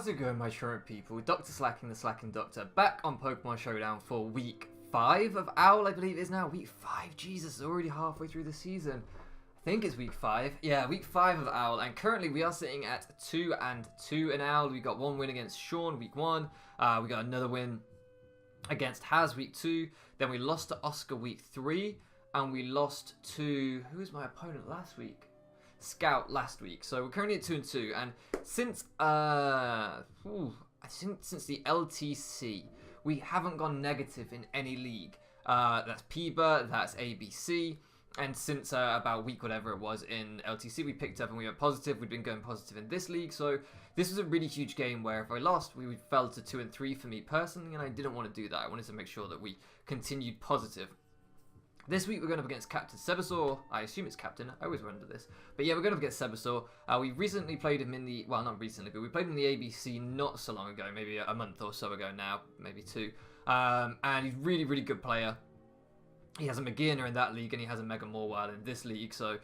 How's it going, my truant people? DrSlaking, the Slacking Doctor, back on Pokemon Showdown for week 5 of OWL, I believe it is now. Week 5, Jesus, already halfway through the season. I think it's week 5. Yeah, week 5 of OWL, and currently we are sitting at 2-2 in OWL. We got one win against Sean week 1. We got another win against Haz week 2. Then we lost to Oscar week 3, and we lost to, who was my opponent last week? Scout last week. So we're currently at 2-2, and since I think since the LTC we haven't gone negative in any league. That's PBA, that's ABC, and since about week whatever it was in LTC we picked up and we went positive. We've been going positive in this league, so this was a really huge game where if I lost we fell to 2-3 for me personally, and I didn't want to do that. I wanted to make sure that we continued positive. This week we're going up against Captain Sebasaur. I assume it's Captain. I always wonder this. But yeah, we're going up against Sebasaur. We recently played him in the... Well, not recently, but we played him in the ABC not so long ago. Maybe a month or so ago now. Maybe 2. And he's really, really good player. He has a Magina in that league, and he has a Mega Morwile in this league. So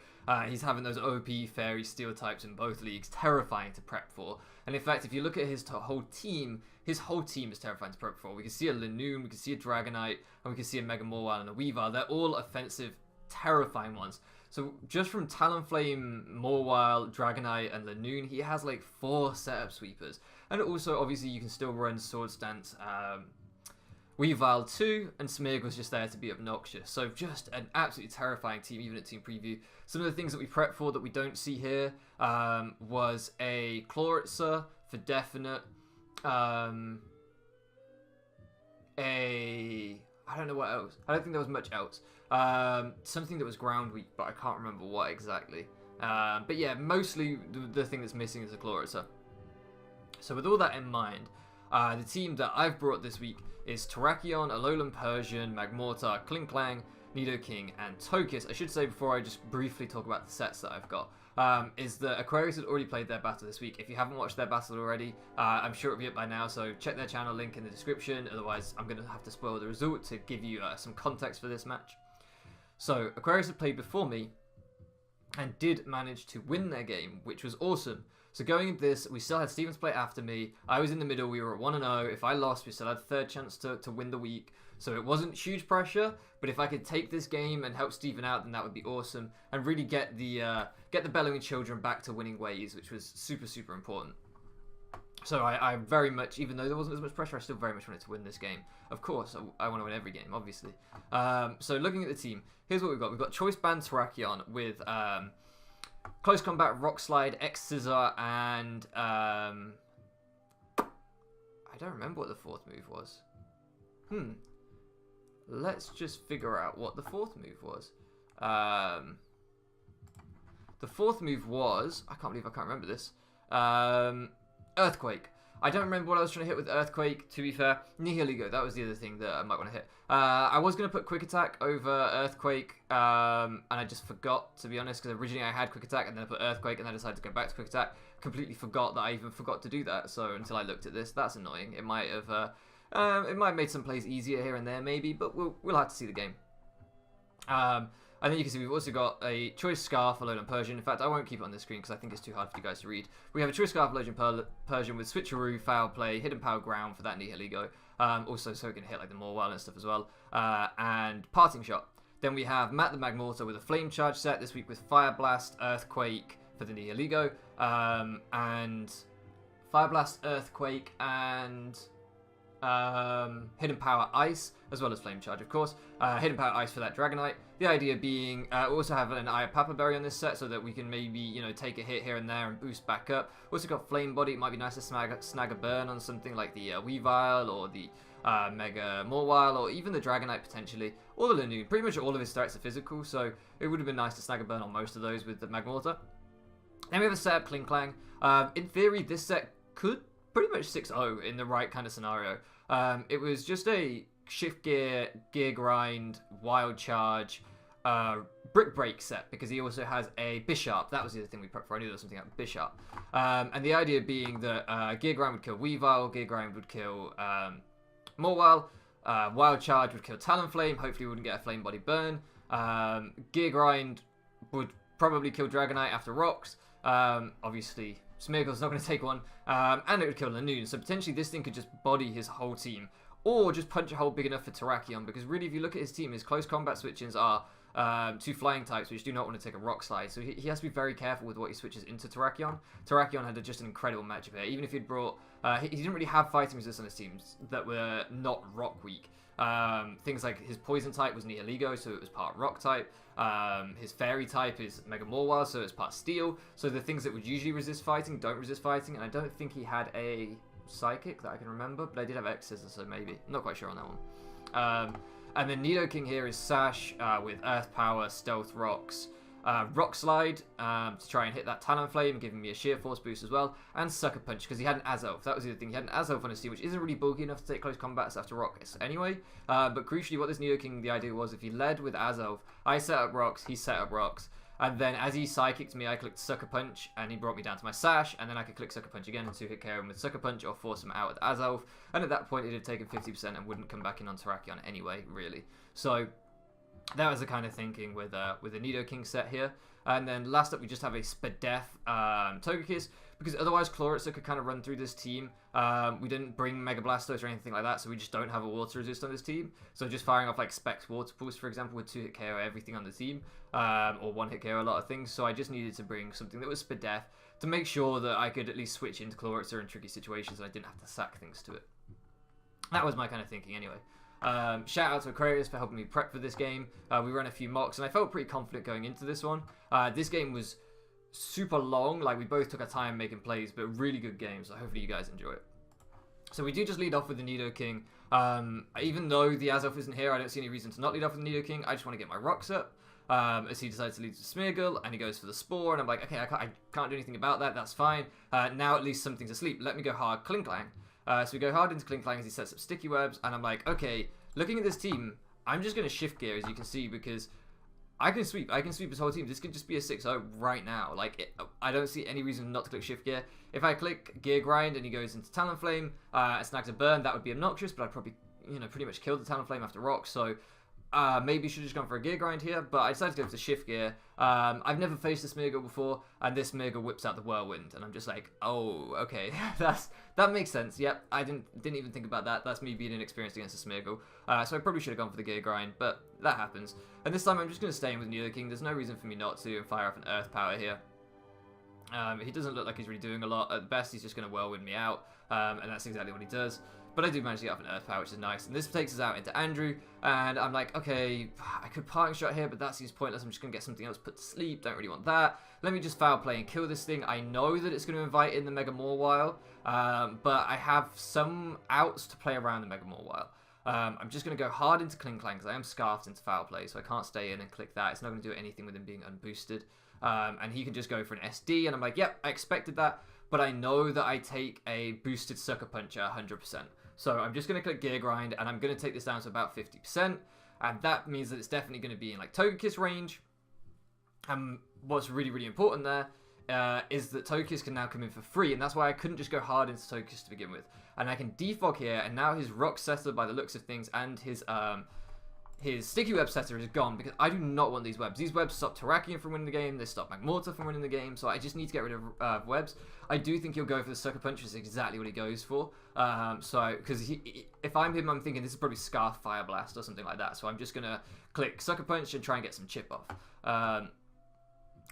he's having those OP Fairy Steel types in both leagues. Terrifying to prep for. And in fact, if you look at his whole team is terrifying to prep for. We can see a Lanoon, we can see a Dragonite, and we can see a Mega Morwile and a Weavile. They're all offensive, terrifying ones. So just from Talonflame, Morwile, Dragonite, and Lanoon, he has like 4 setup sweepers. And also, obviously, you can still run Sword Stance, Weavile 2, and Smearg was just there to be obnoxious. So just an absolutely terrifying team, even at Team Preview. Some of the things that we prepped for that we don't see here was a Chloritzer for definite. I don't know what else. I don't think there was much else. Something that was ground weak, but I can't remember what exactly. But yeah, mostly the thing that's missing is a Chloritzer. So with all that in mind, the team that I've brought this week is Terrakion, Alolan Persian, Magmortar, Klinklang, Nidoking, and Togekiss. I should say before I just briefly talk about the sets that I've got, is that Aquarius had already played their battle this week. If you haven't watched their battle already, I'm sure it'll be up by now, so check their channel, link in the description. Otherwise, I'm going to have to spoil the result to give you some context for this match. So, Aquarius had played before me and did manage to win their game, which was awesome. So going into this, we still had Stevens play after me. I was in the middle. We were at 1-0. If I lost, we still had a third chance to win the week. So it wasn't huge pressure, but if I could take this game and help Steven out, then that would be awesome, and really get the Bellowing children back to winning ways, which was super, super important. So I very much, even though there wasn't as much pressure, I still very much wanted to win this game. Of course, I want to win every game, obviously. So looking at the team, here's what we've got. We've got Choice Band Terrakion with Close Combat, Rock Slide, X-Scissor, and I don't remember what the 4th move was. Let's just figure out what the 4th move was. The 4th move was... I can't believe I can't remember this. Earthquake. I don't remember what I was trying to hit with Earthquake, to be fair. Nihiligo, that was the other thing that I might want to hit. I was going to put Quick Attack over Earthquake, and I just forgot, to be honest, because originally I had Quick Attack, and then I put Earthquake, and then I decided to go back to Quick Attack. Completely forgot that I even forgot to do that, so until I looked at this, that's annoying. It might have... it might have made some plays easier here and there, maybe, but we'll have to see the game. And then you can see we've also got a Choice Scarf for Alolan Persian. In fact, I won't keep it on the screen because I think it's too hard for you guys to read. We have a Choice Scarf for Alolan Persian with Switcheroo, Foul Play, Hidden Power Ground for that Nihiligo. Also, so it can hit like the Morwile and stuff as well. And Parting Shot. Then we have Matt the Magmortar with a Flame Charge set this week with Fire Blast, Earthquake for the Nihiligo. And Fire Blast, Earthquake, and... Hidden Power Ice, as well as Flame Charge, of course. Hidden Power Ice for that Dragonite. The idea being, we also have an Eye of Papa Berry on this set, so that we can maybe, you know, take a hit here and there and boost back up. Also got Flame Body. It might be nice to snag a burn on something like the Weavile or the Mega Morwile, or even the Dragonite potentially, or the Lanoon. Pretty much all of his threats are physical, so it would have been nice to snag a burn on most of those with the Magmortar. Then we have a setup Klinklang. In theory, this set could pretty much 6-0 in the right kind of scenario. It was just a Shift Gear, Gear Grind, Wild Charge, Brick Break set, because he also has a Bisharp. That was the other thing we prepped for. I knew there was something like Bisharp. And the idea being that Gear Grind would kill Weavile, Gear Grind would kill Morwile, Wild Charge would kill Talonflame, hopefully we wouldn't get a Flame Body burn. Gear Grind would probably kill Dragonite after Rocks. Obviously, Smeargle's not going to take one, and it would kill Lanoon. So potentially this thing could just body his whole team, or just punch a hole big enough for Terrakion, because really if you look at his team, his close combat switch-ins are 2 flying types, which do not want to take a rock slide. So he has to be very careful with what he switches into Terrakion. Terrakion had just an incredible matchup here. Even if he'd brought... he didn't really have fighting resist on his teams that were not rock weak. Things like his poison type was Nihiligo, so it was part rock type. His fairy type is Mega Mawile, so it's part steel. So the things that would usually resist fighting don't resist fighting, and I don't think he had a psychic that I can remember, but I did have X-Scissors, so maybe. I'm not quite sure on that one. And then Nidoking here is Sash with Earth Power, Stealth Rocks, Rock Slide to try and hit that Talonflame, giving me a Sheer Force boost as well, and Sucker Punch, because he had an Azelf. That was the other thing. He had an Azelf on his team, which isn't really bulky enough to take close combats after Rocks anyway. But crucially, what this Nidoking, the idea was, if he led with Azelf, I set up Rocks, he set up Rocks. And then as he Psychicked me, I clicked Sucker Punch, and he brought me down to my Sash, and then I could click Sucker Punch again and 2-hit KO him with Sucker Punch, or force him out with Azelf. And at that point, it had taken 50% and wouldn't come back in on Terrakion anyway, really. So that was the kind of thinking with the Nidoking set here. And then last up, we just have a Spadef Togekiss, because otherwise Chloritzer could kind of run through this team. We didn't bring Mega Blastos or anything like that, so we just don't have a water resist on this team. So just firing off like Specs Water Pulse, for example, would 2-hit KO everything on the team, or 1-hit KO a lot of things. So I just needed to bring something that was Spadef to make sure that I could at least switch into Chloritzer in tricky situations and I didn't have to sack things to it. That was my kind of thinking anyway. Shout out to Aquarius for helping me prep for this game. We ran a few mocks and I felt pretty confident going into this one. This game was super long, like we both took our time making plays, but really good game, so hopefully you guys enjoy it. So we do just lead off with the Nidoking. Even though the Azelf isn't here, I don't see any reason to not lead off with the Nidoking. I just want to get my rocks up. As he decides to lead to Smeargle, and he goes for the Spore, and I'm like, okay, I can't do anything about that, that's fine. Now at least something's asleep. Let me go hard Klinklang. So we go hard into Klinklang as he sets up Sticky Webs, and I'm like, okay, looking at this team, I'm just going to shift gear, as you can see, because I can sweep his whole team. This could just be a 6-0 right now. Like, I don't see any reason not to click shift gear. If I click Gear Grind and he goes into Talonflame and snags a burn, that would be obnoxious, but I'd probably, pretty much kill the Talonflame after Rock, so maybe should have just gone for a Gear Grind here, but I decided to go for the shift gear. I've never faced a Smeargle before, and this Smeargle whips out the Whirlwind, and I'm just like, oh, okay, that makes sense. Yep, I didn't even think about that. That's me being inexperienced against a Smeargle. So I probably should have gone for the Gear Grind, but that happens. And this time I'm just going to stay in with Nidoking. There's no reason for me not to, and fire off an Earth Power here. He doesn't look like he's really doing a lot. At best, he's just going to Whirlwind me out, and that's exactly what he does. But I do manage to get off an Earth Power, which is nice. And this takes us out into Andrew. And I'm like, okay, I could Parting Shot here, but that seems pointless. I'm just going to get something else put to sleep. Don't really want that. Let me just Foul Play and kill this thing. I know that it's going to invite in the Mega Mawile, but I have some outs to play around the Mega Mawile. I'm just going to go hard into Klinklang because I am scarfed into Foul Play, so I can't stay in and click that. It's not going to do anything with him being unboosted. And he can just go for an SD, and I'm like, yep, I expected that. But I know that I take a boosted Sucker Punch at 100%. So I'm just going to click Gear Grind, and I'm going to take this down to about 50%. And that means that it's definitely going to be in like Togekiss range. And what's really, really important there is that Togekiss can now come in for free. And that's why I couldn't just go hard into Togekiss to begin with. And I can defog here, and now his Rock Setter by the looks of things, and his Sticky Web Setter is gone, because I do not want these webs. These webs stop Terrakion from winning the game, they stop Magmortar from winning the game, so I just need to get rid of webs. I do think he'll go for the Sucker Punch, which is exactly what he goes for. Because if I'm him, I'm thinking this is probably Scarf Fire Blast or something like that, so I'm just going to click Sucker Punch and try and get some chip off.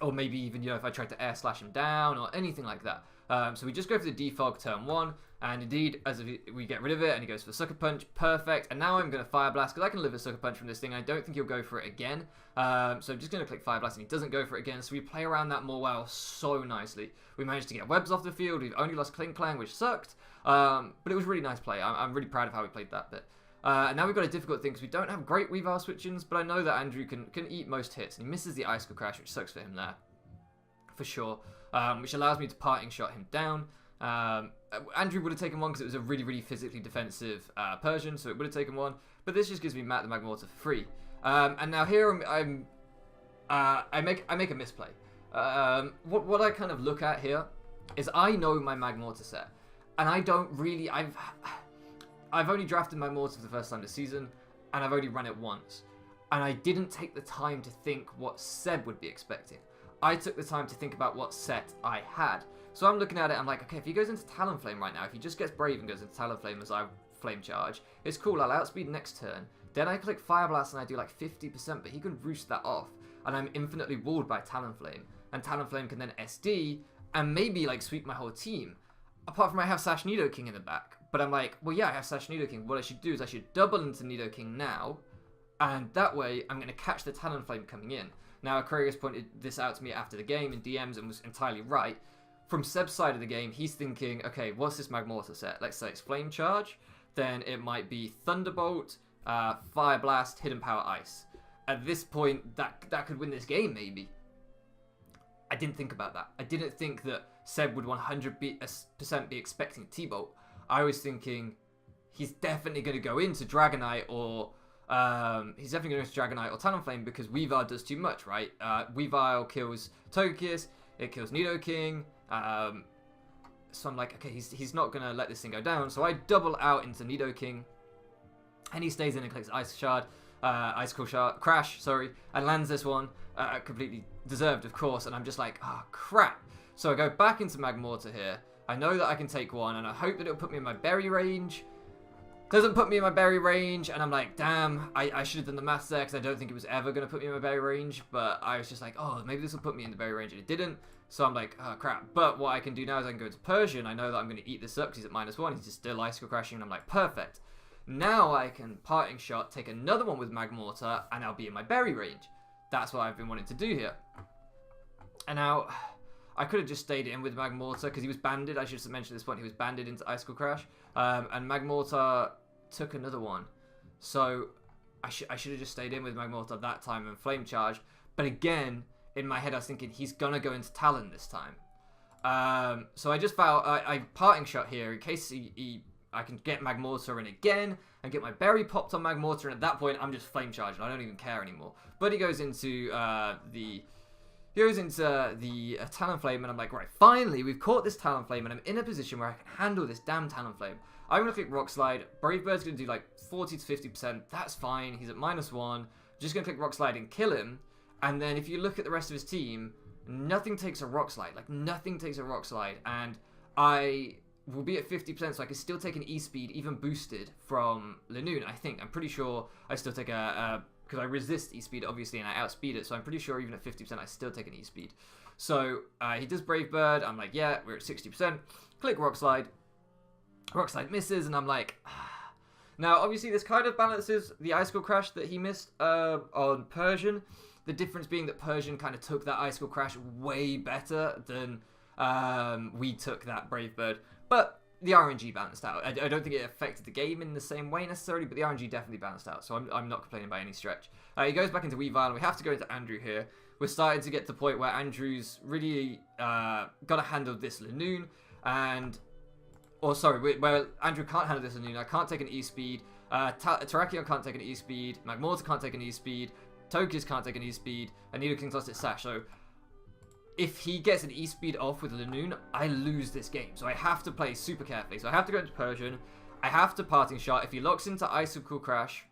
Or maybe even, if I tried to Air Slash him down or anything like that. So we just go for the defog turn 1, and indeed, as we get rid of it, and he goes for Sucker Punch, perfect. And now I'm going to Fire Blast, because I can live a Sucker Punch from this thing. I don't think he'll go for it again. So I'm just going to click Fire Blast, and he doesn't go for it again. So we play around that Mawile so nicely. We managed to get webs off the field. We've only lost Klinklang, which sucked. But it was really nice play. I'm really proud of how we played that bit. And now we've got a difficult thing, because we don't have great Weavile switch-ins, but I know that Andrew can eat most hits. And he misses the Icicle Crash, which sucks for him there. For sure. Which allows me to Parting Shot him down. Andrew would have taken one because it was a really, really physically defensive Persian, so it would have taken one. But this just gives me Matt the Magmortar for free. And now here I make a misplay. What I kind of look at here is I know my Magmortar set, and I don't really. I've only drafted Magmortar for the first time this season, and I've only run it once, and I didn't take the time to think what Seb would be expecting. I took the time to think about what set I had. So I'm looking at it, I'm like, okay, if he goes into Talonflame right now, if he just gets Brave and goes into Talonflame as I Flame Charge, it's cool, I'll outspeed next turn. Then I click Fire Blast and I do like 50%, but he can roost that off. And I'm infinitely walled by Talonflame. And Talonflame can then SD and maybe like sweep my whole team. Apart from I have Sash Nidoking in the back. But I'm like, well yeah, I have Sash Nidoking. What I should do is I should double into Nidoking now. And that way I'm going to catch the Talonflame coming in. Now Aquarius pointed this out to me after the game in DMs and was entirely right. From Seb's side of the game, he's thinking, okay, what's this Magmortar set? Let's say it's Flame Charge. Then it might be Thunderbolt, Fire Blast, Hidden Power Ice. At this point, that could win this game, maybe. I didn't think about that. I didn't think that Seb would 100% be expecting T-Bolt. I was thinking he's definitely going to go into Dragonite or... he's definitely going to go into Dragonite or Talonflame because Weavile does too much, right? Weavile kills Togekiss, it kills Nidoking. So I'm like, okay, he's not going to let this thing go down. So I double out into Nidoking. And he stays in and clicks Icicle Shard, Crash, and lands this one. Completely deserved, of course. And I'm just like, oh, crap. So I go back into Magmortar here. I know that I can take one, and I hope that it'll put me in my berry range. Doesn't put me in my berry range, and I'm like, damn, I should have done the maths there, because I don't think it was ever going to put me in my berry range. But I was just like, oh, maybe this will put me in the berry range, and it didn't. So I'm like, oh, crap. But what I can do now is I can go to Persian. I know that I'm going to eat this up, because he's at -1. He's just still Icicle Crashing, and I'm like, perfect. Now I can Parting Shot, take another one with Magmortar, and I'll be in my berry range. That's what I've been wanting to do here. And now, I could have just stayed in with Magmortar, because he was banded. I should have mentioned at this point, he was banded into Icicle Crash. And Magmortar took another one. So, I should have just stayed in with Magmortar that time and Flame Charged. But again, in my head I was thinking, he's going to go into Talon this time. So I just found, I Parting Shot here, in case I can get Magmortar in again and get my berry popped on Magmortar, and at that point I'm just Flame Charging. I don't even care anymore. But he goes into the Talonflame, and I'm like, right, finally we've caught this Talonflame, and I'm in a position where I can handle this damn Talonflame. I'm gonna click Rock Slide. Brave Bird's gonna do like 40 to 50%. That's fine. He's at -1. Just gonna click Rock Slide and kill him. And then if you look at the rest of his team, nothing takes a Rock Slide. Like nothing takes a Rock Slide, and I will be at 50%, so I can still take an E-Speed, even boosted from Lanoon, I think. I'm pretty sure I still take because I resist E-Speed, obviously, and I outspeed it, so I'm pretty sure even at 50%, I still take an E-Speed. So, he does Brave Bird. I'm like, yeah, we're at 60%. Click Rock Slide. Rock Slide misses, and I'm like... Now, obviously, this kind of balances the Icicle Crash that he missed on Persian. The difference being that Persian kind of took that Icicle Crash way better than we took that Brave Bird. But the RNG balanced out. I don't think it affected the game in the same way necessarily, but the RNG definitely balanced out, so I'm not complaining by any stretch. He goes back into Weavile, and we have to go into Andrew here. We're starting to get to the point where Andrew's really got to handle this Lanoon, where Andrew can't handle this Lanoon. I can't take an E-Speed. Terrakion can't take an E-Speed. Magmortar can't take an E-Speed. Togekiss can't take an E-Speed. And Nidoking's lost its Sash, so... If he gets an E-Speed off with Lanoon, I lose this game. So I have to play super carefully. So I have to go into Persian. I have to Parting Shot. If he locks into Icicle Crash,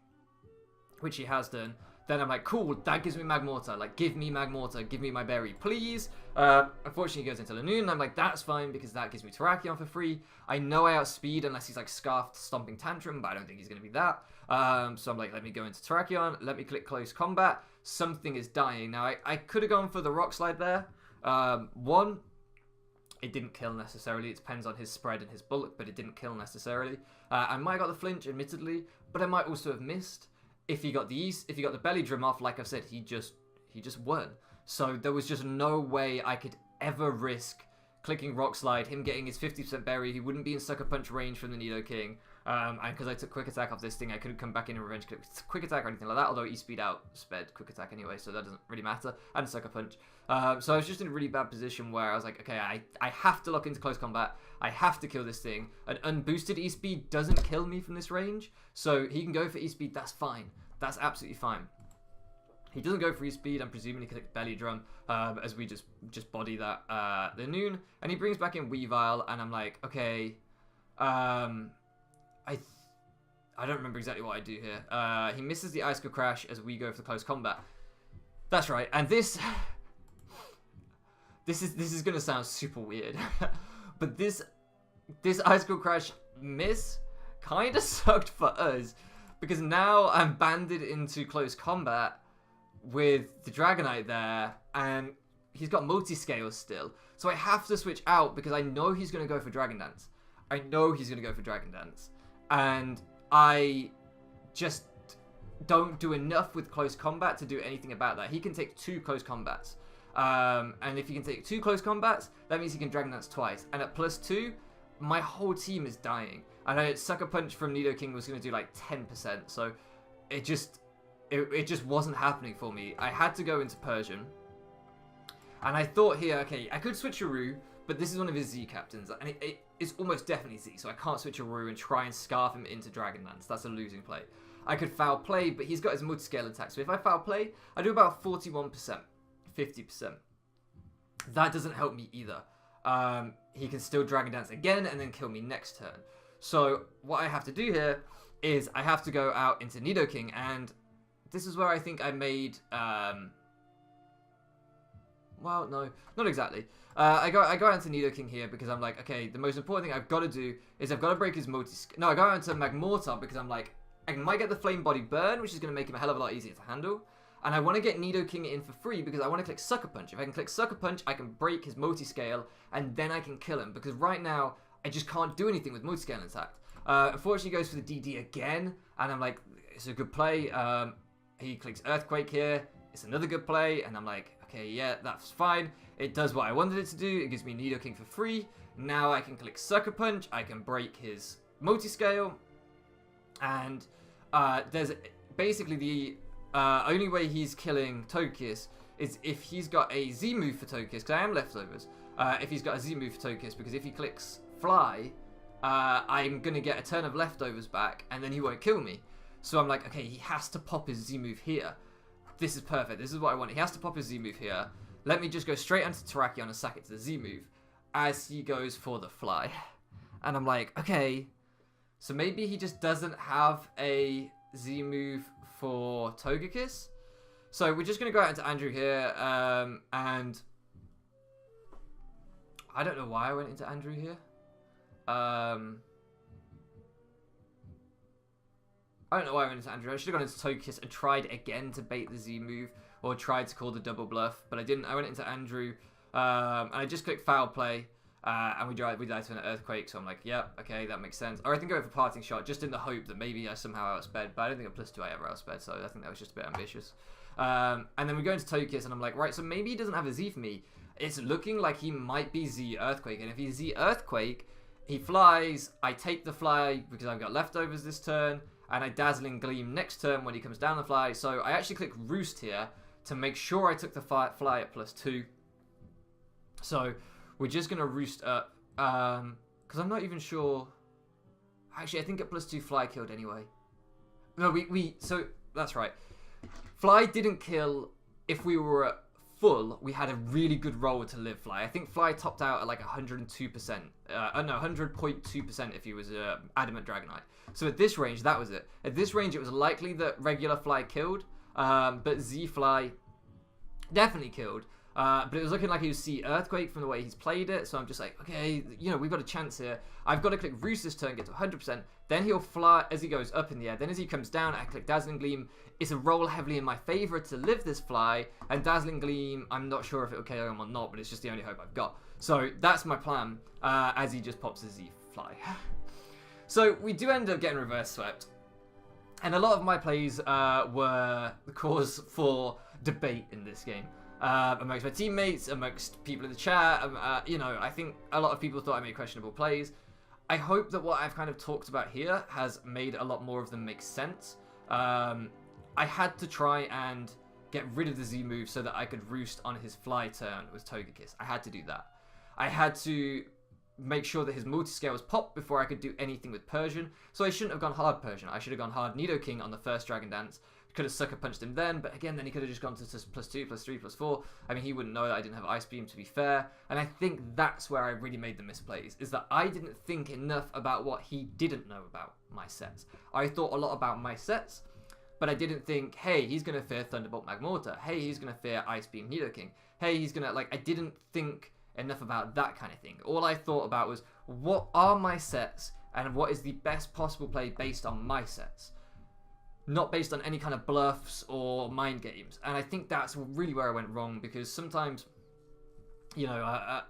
which he has done, then I'm like, cool, that gives me Magmortar. Like, give me Magmortar. Give me my berry, please. Unfortunately, he goes into Lanoon, and I'm like, that's fine, because that gives me Terrakion for free. I know I outspeed unless he's, like, Scarfed Stomping Tantrum, but I don't think he's going to be that. So I'm like, let me go into Terrakion. Let me click Close Combat. Something is dying. Now, I could have gone for the Rock Slide there. One, it didn't kill necessarily. It depends on his spread and his bulk, but it didn't kill necessarily. I might have got the flinch, admittedly, but I might also have missed. If he got the belly drum off, like I've said, he just won. So there was just no way I could ever risk clicking Rock Slide, him getting his 50% berry. He wouldn't be in Sucker Punch range from the Nidoking. And because I took Quick Attack off this thing, I couldn't come back in and revenge click Quick Attack or anything like that, although E-Speed out sped Quick Attack anyway, so that doesn't really matter. And Sucker Punch. So I was just in a really bad position where I was like, okay, I have to lock into Close Combat. I have to kill this thing. An unboosted E-Speed doesn't kill me from this range, so he can go for E-Speed, that's fine. That's absolutely fine. He doesn't go for E-Speed. I'm presuming he clicked Belly Drum as we just body that Lanoon. And he brings back in Weavile, and I'm like, okay, I don't remember exactly what I do here. He misses the Icicle Crash as we go for the Close Combat. That's right. And this this is gonna sound super weird, but this Icicle Crash miss kind of sucked for us, because now I'm banded into close combat with the Dragonite there, and he's got multi-scale still. So I have to switch out because I know he's going to go for Dragon Dance. And I just don't do enough with close combat to do anything about that. He can take 2 close combats. And if he can take 2 close combats, that means he can Dragon Dance twice. And at +2, my whole team is dying. I know Sucker Punch from Nidoking was going to do like 10%. So it just wasn't happening for me. I had to go into Persian. And I thought here, okay, I could switcheroo, but this is one of his Z captains. And it's almost definitely Z, so I can't switcheroo and try and scarf him into Dragon Dance. That's a losing play. I could foul play, but he's got his multi-scale attack. So if I foul play, I do about 41%, 50%. That doesn't help me either. He can still Dragon Dance again and then kill me next turn. So what I have to do here is I have to go out into Nidoking, and this is where I think I made... well, no, not exactly. I go out into Nidoking here because I'm like, okay, the most important thing I've got to do is I've got to break his No, I go out into Magmortar because I'm like, I might get the Flame Body Burn, which is going to make him a hell of a lot easier to handle. And I want to get Nidoking in for free because I want to click Sucker Punch. If I can click Sucker Punch, I can break his multi-scale, and then I can kill him. Because right now, I just can't do anything with multi-scale attack. Unfortunately, he goes for the DD again, and I'm like, it's a good play. He clicks Earthquake here. It's another good play, and I'm like, okay, yeah, that's fine. It does what I wanted it to do. It gives me Nidoking for free. Now I can click Sucker Punch. I can break his multi-scale. And there's basically the only way he's killing Togekiss is if he's got a Z move for Togekiss, because I am leftovers. If he's got a Z move for Togekiss, because if he clicks Fly, I'm going to get a turn of leftovers back, and then he won't kill me. So I'm like, okay, he has to pop his Z move here. This is perfect. This is what I want. He has to pop his Z move here. Let me just go straight onto Terrakion and sack it to the Z move as he goes for the Fly. And I'm like, okay, so maybe he just doesn't have a Z move for Togekiss. So we're just going to go out into Andrew here. And I don't know why I went into Andrew here. I don't know why I went into Andrew. I should have gone into Togekiss and tried again to bait the Z move, or tried to call the double bluff, but I didn't. I went into Andrew, and I just clicked Foul Play, and we died to an Earthquake, so I'm like, yep, okay, that makes sense. Or I think I went for Parting Shot, just in the hope that maybe I somehow outsped, but I don't think at +2 I ever outsped, so I think that was just a bit ambitious. And then we go into Togekiss, and I'm like, right, so maybe he doesn't have a Z for me. It's looking like he might be Z Earthquake, and if he's Z Earthquake, he flies, I take the Fly because I've got leftovers this turn, and I Dazzling Gleam next turn when he comes down the Fly. So I actually click Roost here to make sure I took the Fly at +2. So we're just going to Roost up, because I'm not even sure. Actually, I think at +2 Fly killed anyway. No, so that's right. Fly didn't kill if we were at full. We had a really good roll to live Fly. I think Fly topped out at like 102%. No, 100.2% if he was Adamant Dragonite. So at this range, that was it. At this range, it was likely that regular Fly killed, but Z Fly definitely killed. But it was looking like he was C Earthquake from the way he's played it. So I'm just like, okay, you know, we've got a chance here. I've got to click Roost this turn, get to 100%. Then he'll fly as he goes up in the air. Then as he comes down, I click Dazzling Gleam. It's a roll heavily in my favor to live this Fly. And Dazzling Gleam, I'm not sure if it'll KO him or not, but it's just the only hope I've got. So that's my plan as he just pops a Z Fly. So we do end up getting reverse swept. And a lot of my plays were the cause for debate in this game. Amongst my teammates, amongst people in the chat, you know, I think a lot of people thought I made questionable plays. I hope that what I've kind of talked about here has made a lot more of them make sense. I had to try and get rid of the Z move so that I could Roost on his Fly turn with Togekiss. I had to do that. I had to make sure that his multi-scale was popped before I could do anything with Persian. So I shouldn't have gone hard Persian. I should have gone hard Nidoking on the first Dragon Dance. Could have Sucker Punched him then, but again, then he could have just gone to +2, +3, +4. I mean, he wouldn't know that I didn't have Ice Beam, to be fair. And I think that's where I really made the misplays, is that I didn't think enough about what he didn't know about my sets. I thought a lot about my sets, but I didn't think, hey, he's going to fear Thunderbolt Magmortar. Hey, he's going to fear Ice Beam Nidoking. Hey, he's going to, like, I didn't think enough about that kind of thing. All I thought about was, what are my sets and what is the best possible play based on my sets? Not based on any kind of bluffs or mind games. And I think that's really where I went wrong, because sometimes, you know,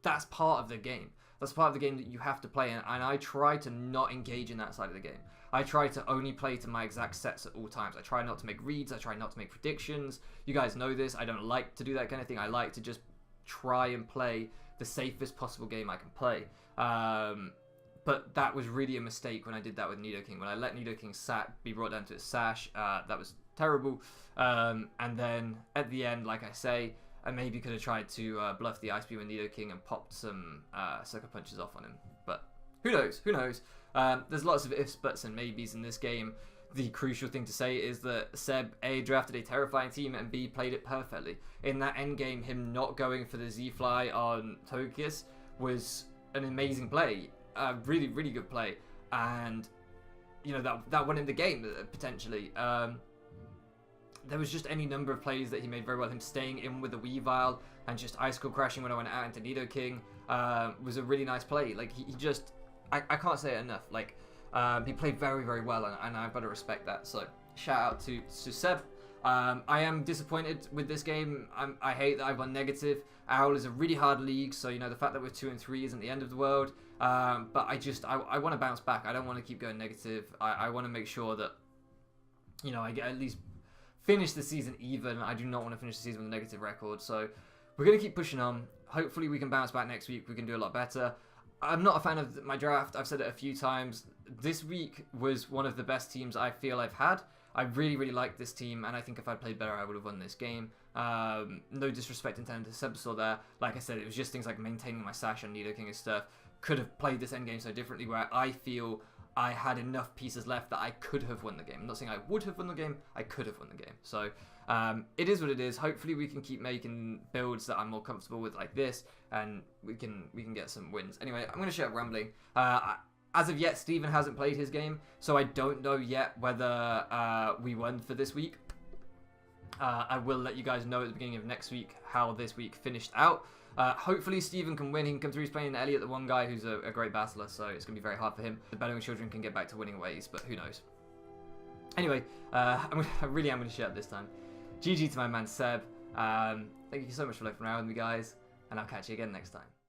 that's part of the game. That's part of the game that you have to play, and I try to not engage in that side of the game. I try to only play to my exact sets at all times. I try not to make reads. I try not to make predictions. You guys know this. I don't like to do that kind of thing. I like to just try and play the safest possible game I can play. But that was really a mistake when I did that with Nidoking. When I let Nidoking be brought down to its sash, that was terrible. And then at the end, like I say, I maybe could have tried to bluff the Ice Beam with Nidoking and popped some Sucker Punches off on him. But who knows? Who knows? There's lots of ifs, buts, and maybes in this game. The crucial thing to say is that Seb, A, drafted a terrifying team, and B, played it perfectly. In that endgame, him not going for the Z-Fly on Togekiss was an amazing play. Really, really good play. And, you know, that won him the game, potentially. There was just any number of plays that he made very well. Him staying in with the Weavile and just Icicle crashing when I went out into Nidoking was a really nice play. Like, he just... I can't say it enough. Like, he played very, very well, and I've got to respect that. So, shout out to Seb. I am disappointed with this game. I hate that I've gone negative. Owl is a really hard league, so, you know, the fact that we're 2 and 3 isn't the end of the world. But I want to bounce back. I don't want to keep going negative. I want to make sure that, you know, I get at least finish the season even. I do not want to finish the season with a negative record. So, we're going to keep pushing on. Hopefully, we can bounce back next week. We can do a lot better. I'm not a fan of my draft. I've said it a few times. This week was one of the best teams I feel I've had. I really, really liked this team, and I think if I'd played better, I would have won this game. No disrespect intended to Sebasaur there. Like I said, it was just things like maintaining my sash and Nidoking and stuff. Could have played this endgame so differently, where I feel I had enough pieces left that I could have won the game. I'm not saying I would have won the game. I could have won the game. So it is what it is. Hopefully we can keep making builds that I'm more comfortable with like this, and we can get some wins. Anyway, I'm going to shut up rambling. As of yet, Steven hasn't played his game, so I don't know yet whether we won for this week. I will let you guys know at the beginning of next week how this week finished out. Hopefully Steven can win. He can come through. He's playing Elliot, the one guy who's a great battler, so it's going to be very hard for him. The Bellowing children can get back to winning ways, but who knows. Anyway, I really am going to shut up this time. GG to my man Seb. Thank you so much for looking around with me, guys, and I'll catch you again next time.